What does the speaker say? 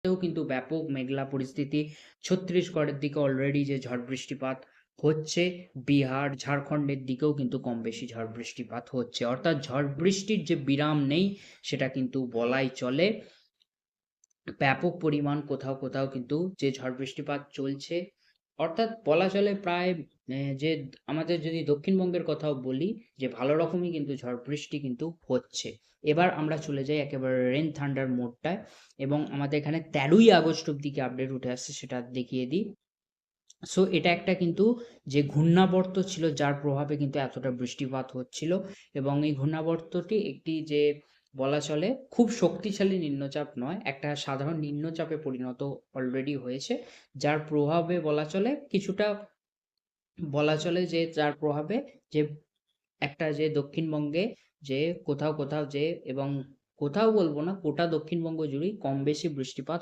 তেও কিন্তু ব্যাপক মেঘলা পরিস্থিতি। ছত্তিশগড়ের দিকে অলরেডি যে ঝড় বৃষ্টিপাত হচ্ছে, বিহার, ঝাড়খণ্ডের দিকেও কিন্তু কম বেশি ঝড় বৃষ্টিপাত হচ্ছে। অর্থাৎ ঝড় বৃষ্টির যে বিরাম নেই সেটা কিন্তু বলাই চলে। ব্যাপক পরিমাণ কোথাও, কোথাও কিন্তু যে ঝড় বৃষ্টিপাত চলছে, অর্থাৎ বলা চলে প্রায় যে আমাদের যদি দক্ষিণবঙ্গের কথাও বলি, যে ভালো রকমই কিন্তু ঝড় বৃষ্টি কিন্তু হচ্ছে। এবার আমরা চলে যাই একেবারে রেন থান্ডার মোডটায়, এবং আমাদের এখানে ১৩ই আগস্ট অব্দি কি আপডেট উঠে আসছে সেটা দেখিয়ে দিই। সো এটা একটা কিন্তু যে ঘূর্ণাবর্ত ছিল, যার প্রভাবে কিন্তু এতটা বৃষ্টিপাত হচ্ছিল, এবং এই ঘূর্ণাবর্তটি একটি যে বলা চলে খুব শক্তিশালী নিম্নচাপ নয়, একটা সাধারণ নিম্নচাপে পরিণত অলরেডি হয়েছে, যার প্রভাবে বলা চলে কিছুটা, বলা চলে যে যার প্রভাবে যে একটা যে দক্ষিণবঙ্গে যে কোথাও, কোথাও যে, এবং কোথাও বলবো না, গোটা দক্ষিণবঙ্গ জুড়েই কম বেশি বৃষ্টিপাত